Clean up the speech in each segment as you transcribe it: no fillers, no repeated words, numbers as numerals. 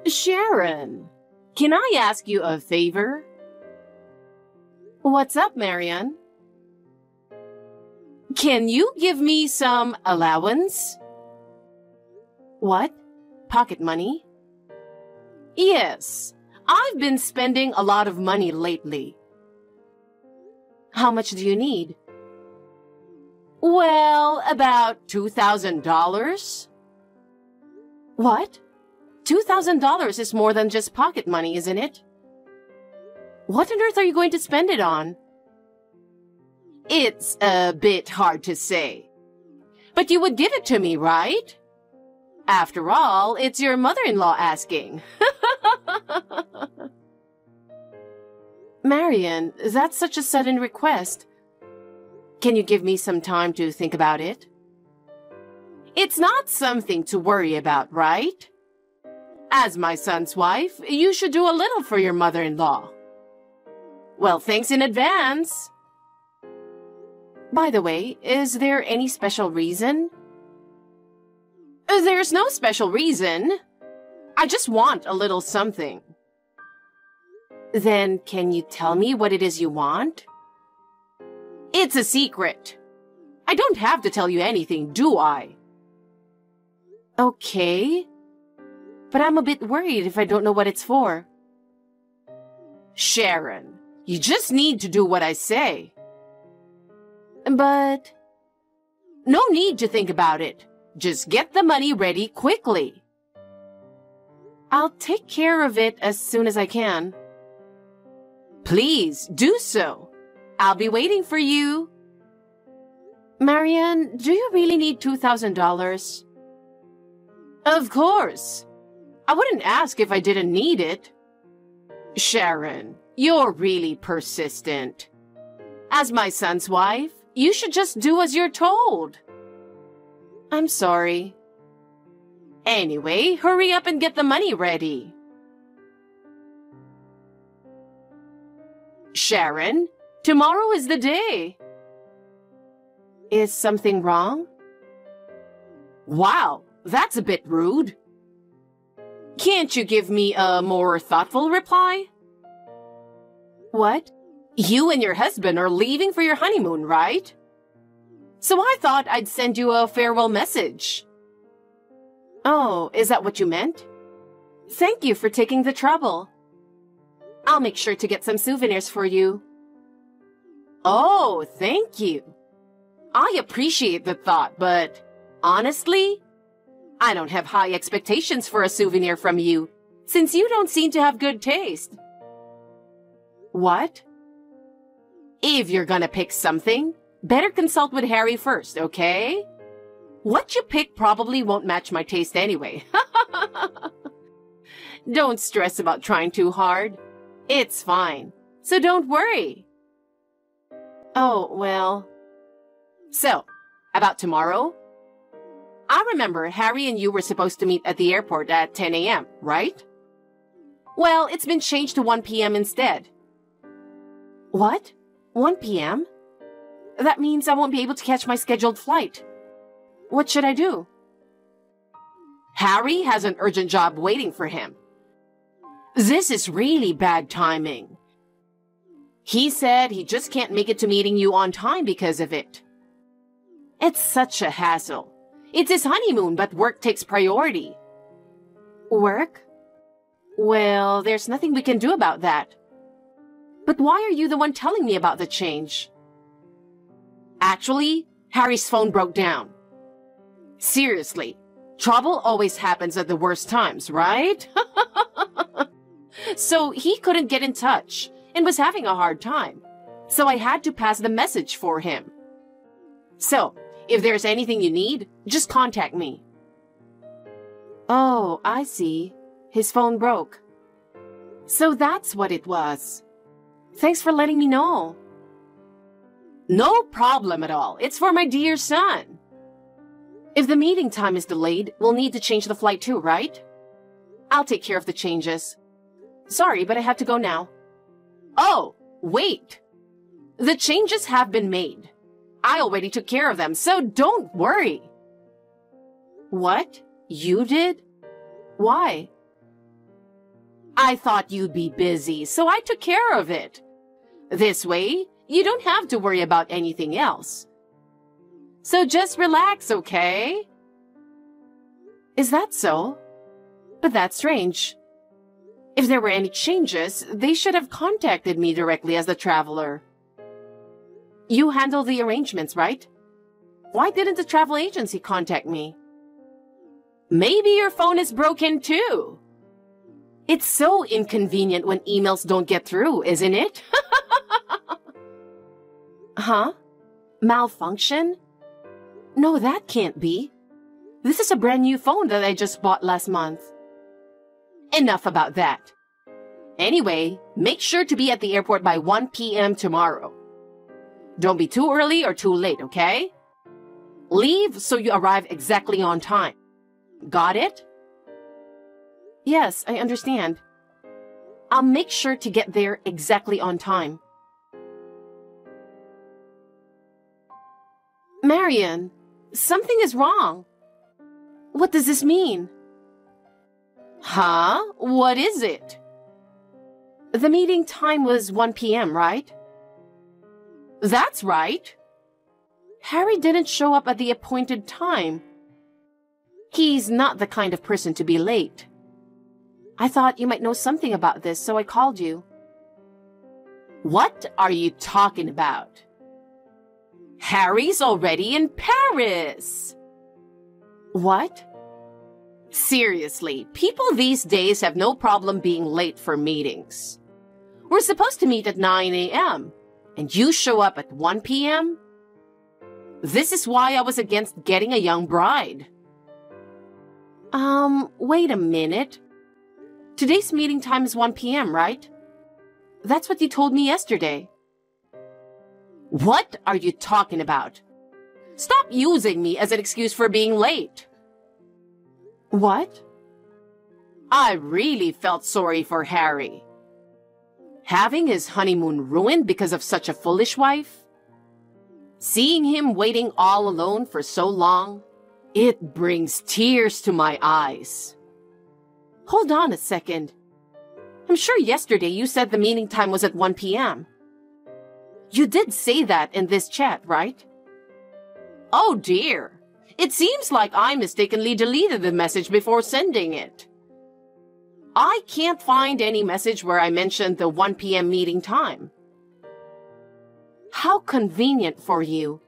Sharon, can I ask you a favor? What's up, Marianne? Can you give me some allowance? What? Pocket money? Yes, I've been spending a lot of money lately. How much do you need? Well, about $2,000. What? $2,000 is more than just pocket money, isn't it? What on earth are you going to spend it on? It's a bit hard to say. But you would give it to me, right? After all, it's your mother-in-law asking. Marian, that's such a sudden request. Can you give me some time to think about it? It's not something to worry about, right? As my son's wife, you should do a little for your mother-in-law. Well, thanks in advance. By the way, is there any special reason? There's no special reason. I just want a little something. Then can you tell me what it is you want? It's a secret. I don't have to tell you anything, do I? Okay. But I'm a bit worried if I don't know what it's for. Sharon, you just need to do what I say. But... no need to think about it. Just get the money ready quickly. I'll take care of it as soon as I can. Please, do so. I'll be waiting for you. Marianne, do you really need $2,000? Of course. I wouldn't ask if I didn't need it. Sharon, you're really persistent. As my son's wife, you should just do as you're told. I'm sorry. Anyway, hurry up and get the money ready. Sharon, tomorrow is the day. Is something wrong? Wow, that's a bit rude. Can't you give me a more thoughtful reply? What? You and your husband are leaving for your honeymoon, right? So I thought I'd send you a farewell message. Oh, is that what you meant? Thank you for taking the trouble. I'll make sure to get some souvenirs for you. Oh, thank you. I appreciate the thought, but honestly, I don't have high expectations for a souvenir from you, since you don't seem to have good taste. What? If you're gonna pick something, better consult with Harry first, okay? What you pick probably won't match my taste anyway. Don't stress about trying too hard. It's fine, so don't worry. Oh, well. So, about tomorrow? I remember Harry and you were supposed to meet at the airport at 10 a.m., right? Well, it's been changed to 1 p.m. instead. What? 1 p.m.? That means I won't be able to catch my scheduled flight. What should I do? Harry has an urgent job waiting for him. This is really bad timing. He said he just can't make it to meeting you on time because of it. It's such a hassle. It's his honeymoon, but work takes priority. Work? Well, there's nothing we can do about that. But why are you the one telling me about the change? Actually, Harry's phone broke down. Seriously, trouble always happens at the worst times, right? So he couldn't get in touch and was having a hard time. So I had to pass the message for him. So, if there's anything you need, just contact me. Oh, I see. His phone broke. So that's what it was. Thanks for letting me know. No problem at all. It's for my dear son. If the meeting time is delayed, we'll need to change the flight too, right? I'll take care of the changes. Sorry, but I have to go now. Oh, wait. The changes have been made. I already took care of them, so don't worry. What? You did? Why? I thought you'd be busy, so I took care of it. This way, you don't have to worry about anything else. So just relax, okay? Is that so? But that's strange. If there were any changes, they should have contacted me directly as the traveler. You handle the arrangements, right? Why didn't the travel agency contact me? Maybe your phone is broken too. It's so inconvenient when emails don't get through, isn't it? Huh? Malfunction? No, that can't be. This is a brand new phone that I just bought last month. Enough about that. Anyway, make sure to be at the airport by 1 p.m. tomorrow. Don't be too early or too late, okay? Leave so you arrive exactly on time. Got it? Yes, I understand. I'll make sure to get there exactly on time. Marian, something is wrong. What does this mean? Huh? What is it? The meeting time was 1 p.m., right? That's right. Harry didn't show up at the appointed time. He's not the kind of person to be late. I thought you might know something about this, so I called you. What are you talking about? Harry's already in Paris. What? Seriously, people these days have no problem being late for meetings. We're supposed to meet at 9 a.m., and you show up at 1 p.m.? This is why I was against getting a young bride. Wait a minute. Today's meeting time is 1 p.m., right? That's what you told me yesterday. What are you talking about? Stop using me as an excuse for being late. What? I really felt sorry for Harry. Having his honeymoon ruined because of such a foolish wife? Seeing him waiting all alone for so long, it brings tears to my eyes. Hold on a second. I'm sure yesterday you said the meeting time was at 1 p.m. You did say that in this chat, right? Oh dear. It seems like I mistakenly deleted the message before sending it. I can't find any message where I mentioned the 1 p.m. meeting time. How convenient for you.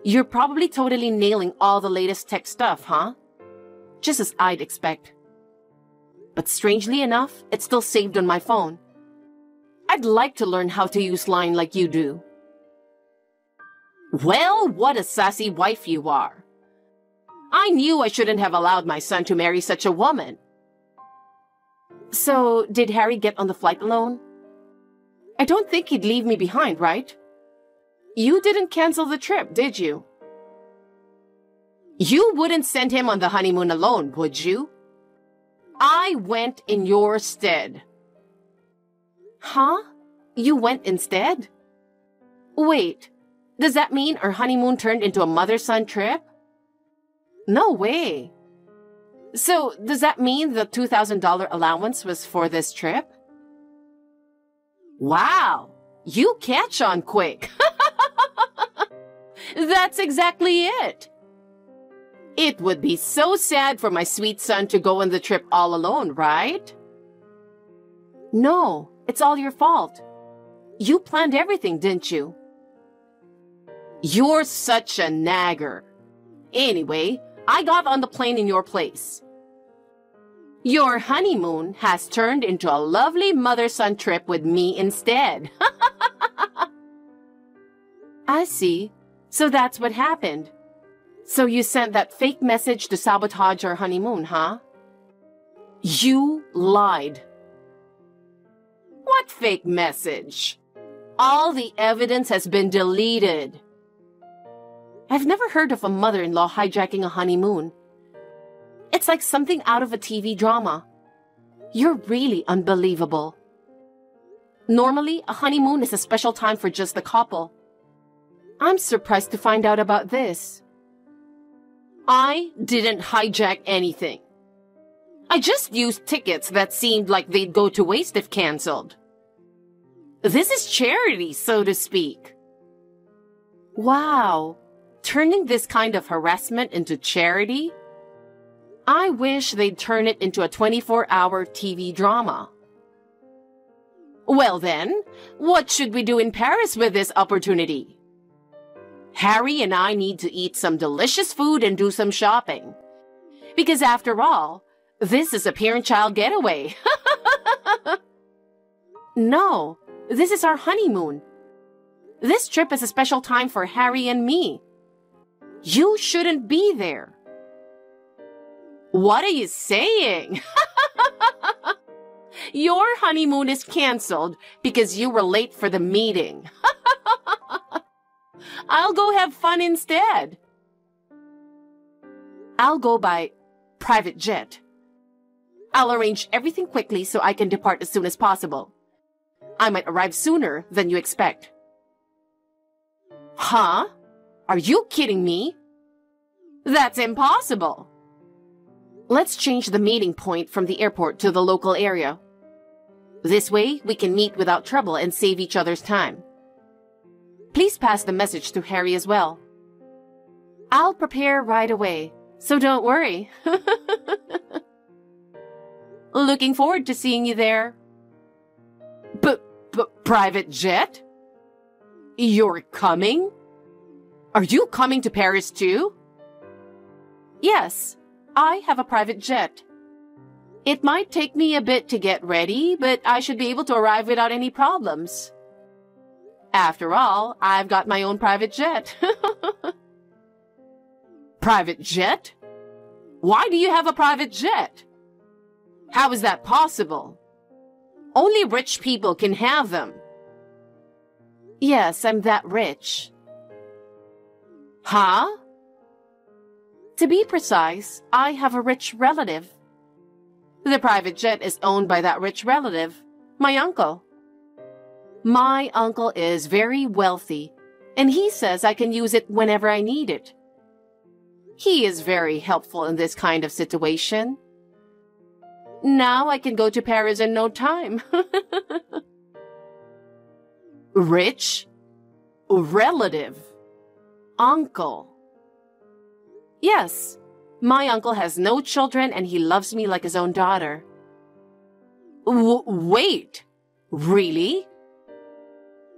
You're probably totally nailing all the latest tech stuff, huh? Just as I'd expect. But strangely enough, it's still saved on my phone. I'd like to learn how to use Line like you do. Well, what a sassy wife you are. I knew I shouldn't have allowed my son to marry such a woman. So, did Harry get on the flight alone? I don't think he'd leave me behind, right? You didn't cancel the trip, did you? You wouldn't send him on the honeymoon alone, would you? I went in your stead. Huh? You went instead? Wait, does that mean our honeymoon turned into a mother-son trip? No way. So, does that mean the $2,000 allowance was for this trip? Wow, you catch on quick. That's exactly it. It would be so sad for my sweet son to go on the trip all alone, right? No, it's all your fault. You planned everything, didn't you? You're such a nagger. Anyway, I got on the plane in your place. Your honeymoon has turned into a lovely mother-son trip with me instead. I see. So that's what happened. So you sent that fake message to sabotage our honeymoon, huh? You lied. What fake message? All the evidence has been deleted. I've never heard of a mother-in-law hijacking a honeymoon. It's like something out of a TV drama. You're really unbelievable. Normally, a honeymoon is a special time for just the couple. I'm surprised to find out about this. I didn't hijack anything. I just used tickets that seemed like they'd go to waste if canceled. This is charity, so to speak. Wow, turning this kind of harassment into charity? I wish they'd turn it into a 24-hour TV drama. Well then, what should we do in Paris with this opportunity? Harry and I need to eat some delicious food and do some shopping. Because after all, this is a parent-child getaway. No, this is our honeymoon. This trip is a special time for Harry and me. You shouldn't be there. What are you saying? Your honeymoon is canceled because you were late for the meeting. I'll go have fun instead. I'll go by private jet. I'll arrange everything quickly so I can depart as soon as possible. I might arrive sooner than you expect. Huh? Are you kidding me? That's impossible. Let's change the meeting point from the airport to the local area. This way, we can meet without trouble and save each other's time. Please pass the message to Harry as well. I'll prepare right away, so don't worry. Looking forward to seeing you there. Private jet? You're coming? Are you coming to Paris too? Yes, I have a private jet. It might take me a bit to get ready, but I should be able to arrive without any problems. After all, I've got my own private jet. Private jet? Why do you have a private jet? How is that possible? Only rich people can have them. Yes, I'm that rich. Huh? To be precise, I have a rich relative. The private jet is owned by that rich relative, my uncle. My uncle is very wealthy, and he says I can use it whenever I need it. He is very helpful in this kind of situation. Now I can go to Paris in no time. Rich? Relative? Uncle? Yes, my uncle has no children and he loves me like his own daughter. Wait, really?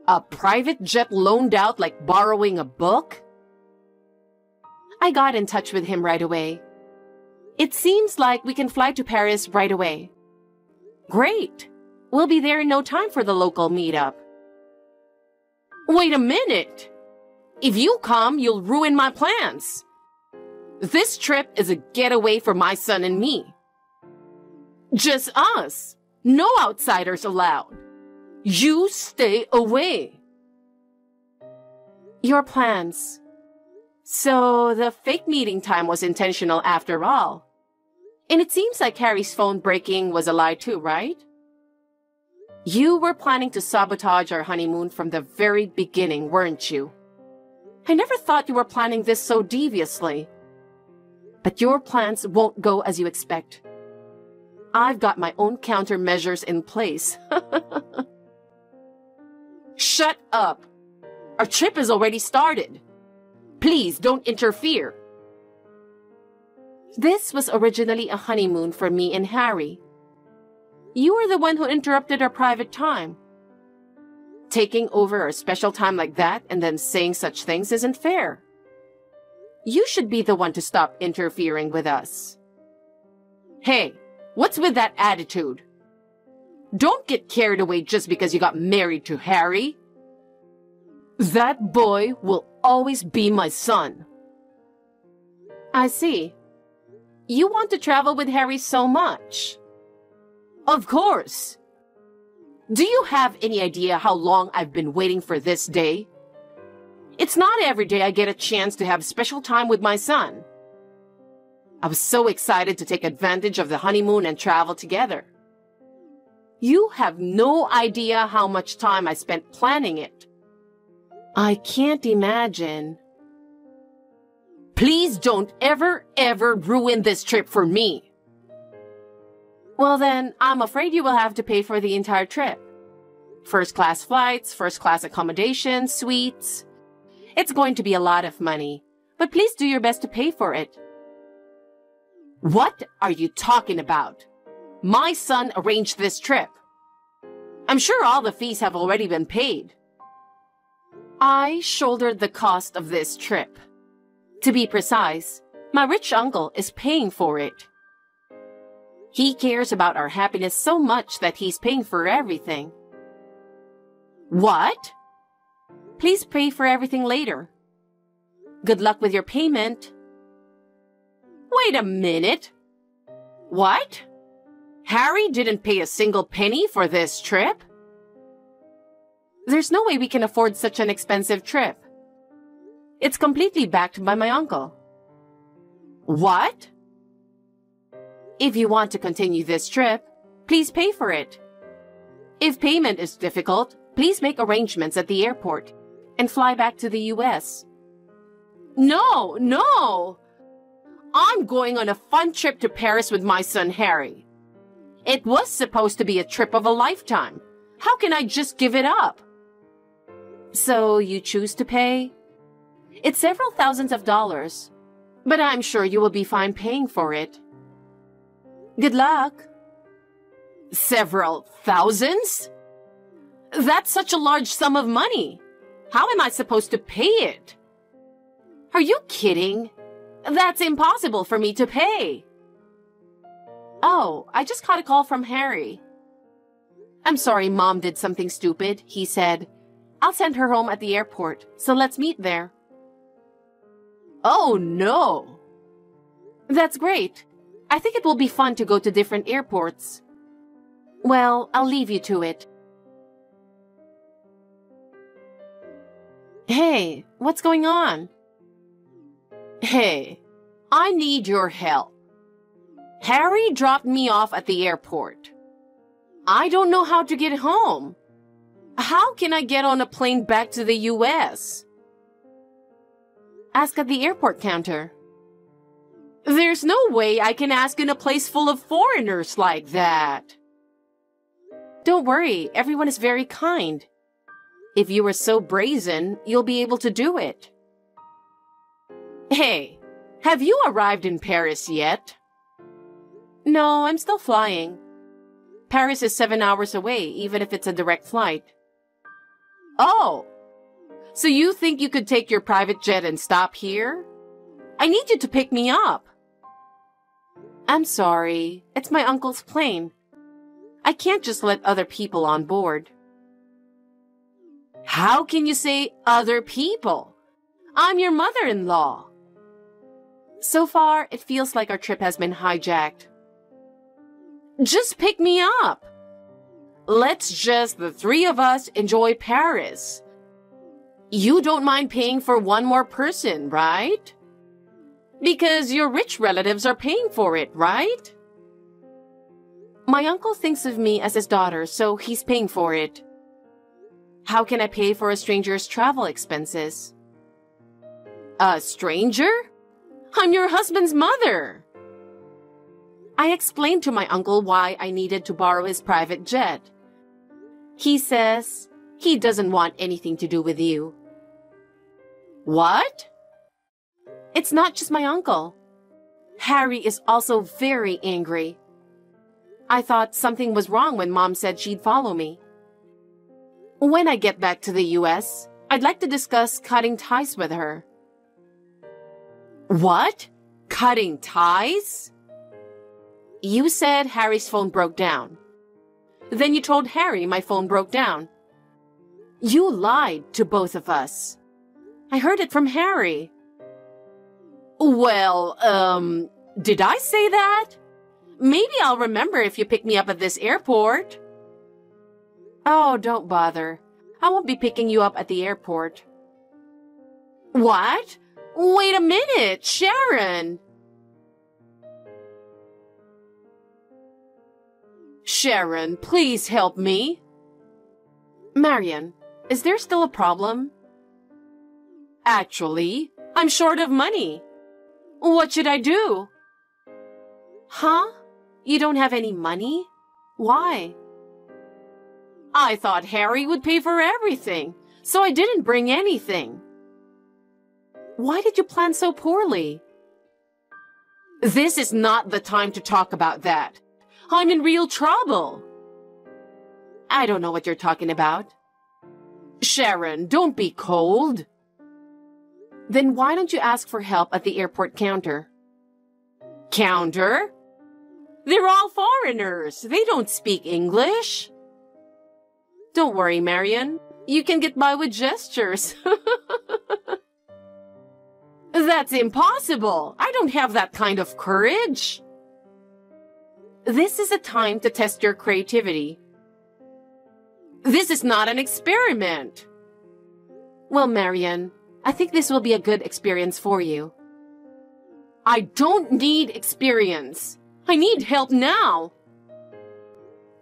A private jet loaned out like borrowing a book? I got in touch with him right away. It seems like we can fly to Paris right away. Great! We'll be there in no time for the local meetup. Wait a minute! If you come, you'll ruin my plans. This trip is a getaway for my son and me. Just us. No outsiders allowed. You stay away. Your plans. So the fake meeting time was intentional after all. And it seems like Harry's phone breaking was a lie too, right? You were planning to sabotage our honeymoon from the very beginning, weren't you? I never thought you were planning this so deviously. But your plans won't go as you expect. I've got my own countermeasures in place. Shut up! Our trip has already started. Please don't interfere. This was originally a honeymoon for me and Harry. You were the one who interrupted our private time. Taking over our special time like that and then saying such things isn't fair. You should be the one to stop interfering with us. Hey, what's with that attitude? Don't get carried away just because you got married to Harry. That boy will always be my son. I see. You want to travel with Harry so much. Of course. Do you have any idea how long I've been waiting for this day? It's not every day I get a chance to have special time with my son. I was so excited to take advantage of the honeymoon and travel together. You have no idea how much time I spent planning it. I can't imagine. Please don't ever ruin this trip for me. Well then, I'm afraid you will have to pay for the entire trip. First-class flights, first-class accommodation, suites. It's going to be a lot of money, but please do your best to pay for it. What are you talking about? My son arranged this trip. I'm sure all the fees have already been paid. I shouldered the cost of this trip. To be precise, my rich uncle is paying for it. He cares about our happiness so much that he's paying for everything. What? Please pay for everything later. Good luck with your payment. Wait a minute. What? Harry didn't pay a single penny for this trip? There's no way we can afford such an expensive trip. It's completely backed by my uncle. What? If you want to continue this trip, please pay for it. If payment is difficult, please make arrangements at the airport and fly back to the US. No! I'm going on a fun trip to Paris with my son Harry. It was supposed to be a trip of a lifetime. How can I just give it up? So you choose to pay? It's several thousands of dollars, but I'm sure you will be fine paying for it. Good luck. Several thousands? That's such a large sum of money. How am I supposed to pay it? Are you kidding? That's impossible for me to pay. Oh, I just got a call from Harry. I'm sorry Mom did something stupid, he said. I'll send her home at the airport, so let's meet there. Oh, no. That's great. I think it will be fun to go to different airports. Well, I'll leave you to it. Hey, what's going on? Hey, I need your help. Harry dropped me off at the airport. I don't know how to get home. How can I get on a plane back to the US? Ask at the airport counter. There's no way I can ask in a place full of foreigners like that. Don't worry, everyone is very kind. If you are so brazen, you'll be able to do it. Hey, have you arrived in Paris yet? No, I'm still flying. Paris is 7 hours away, even if it's a direct flight. Oh, so you think you could take your private jet and stop here? I need you to pick me up. I'm sorry, it's my uncle's plane. I can't just let other people on board. How can you say other people? I'm your mother-in-law. So far, it feels like our trip has been hijacked. Just pick me up. Let's just, the three of us, enjoy Paris. You don't mind paying for one more person, right? Because your rich relatives are paying for it, right? My uncle thinks of me as his daughter, so he's paying for it. How can I pay for a stranger's travel expenses? A stranger? I'm your husband's mother. I explained to my uncle why I needed to borrow his private jet. He says he doesn't want anything to do with you. What? It's not just my uncle. Harry is also very angry. I thought something was wrong when Mom said she'd follow me. When I get back to the US, I'd like to discuss cutting ties with her. What? Cutting ties? You said Harry's phone broke down. Then you told Harry my phone broke down. You lied to both of us. I heard it from Harry. Well, did I say that? Maybe I'll remember if you pick me up at this airport. Oh, don't bother. I won't be picking you up at the airport. What? Wait a minute, Sharon! Sharon, please help me. Marion, is there still a problem? Actually, I'm short of money. What should I do? Huh? You don't have any money? Why? I thought Harry would pay for everything, so I didn't bring anything. Why did you plan so poorly? This is not the time to talk about that. I'm in real trouble. I don't know what you're talking about. Sharon, don't be cold. Then why don't you ask for help at the airport counter? Counter? They're all foreigners. They don't speak English. Don't worry, Marion. You can get by with gestures. That's impossible. I don't have that kind of courage. This is a time to test your creativity. This is not an experiment. Well, Marion, I think this will be a good experience for you. I don't need experience. I need help now.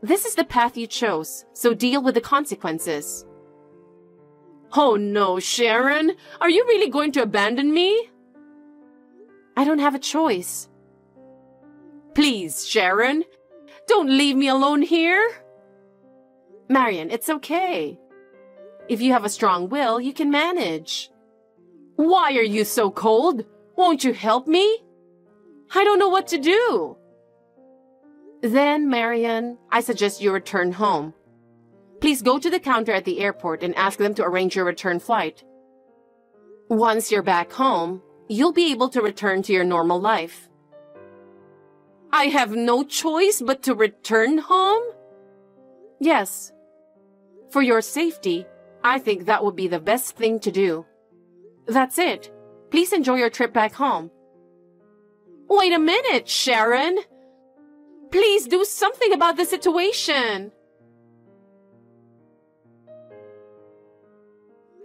This is the path you chose, so deal with the consequences. Oh no, Sharon! Are you really going to abandon me? I don't have a choice. Please, Sharon, don't leave me alone here. Marion, it's okay. If you have a strong will, you can manage. Why are you so cold? Won't you help me? I don't know what to do. Then, Marion, I suggest you return home. Please go to the counter at the airport and ask them to arrange your return flight. Once you're back home, you'll be able to return to your normal life. I have no choice but to return home? Yes. For your safety, I think that would be the best thing to do. That's it. Please enjoy your trip back home. Wait a minute, Sharon! Please do something about the situation!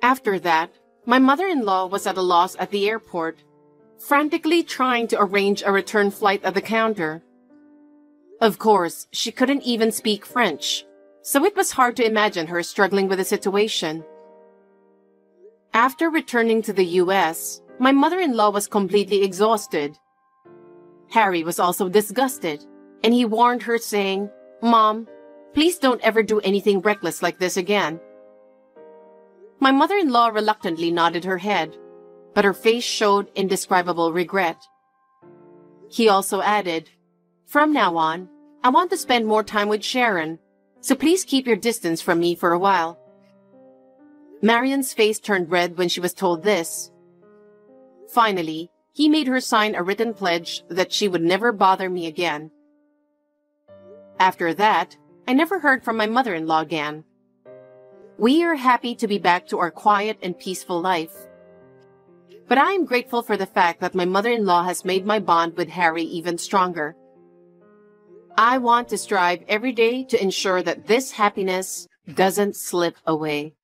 After that, my mother-in-law was at a loss at the airport, frantically trying to arrange a return flight at the counter. Of course, she couldn't even speak French, so it was hard to imagine her struggling with the situation. After returning to the US, my mother-in-law was completely exhausted. Harry was also disgusted, and he warned her saying, "Mom, please don't ever do anything reckless like this again." My mother-in-law reluctantly nodded her head, but her face showed indescribable regret. He also added, "From now on, I want to spend more time with Sharon, so please keep your distance from me for a while." Marion's face turned red when she was told this. Finally, he made her sign a written pledge that she would never bother me again. After that, I never heard from my mother-in-law again. We are happy to be back to our quiet and peaceful life. But I am grateful for the fact that my mother-in-law has made my bond with Harry even stronger. I want to strive every day to ensure that this happiness doesn't slip away.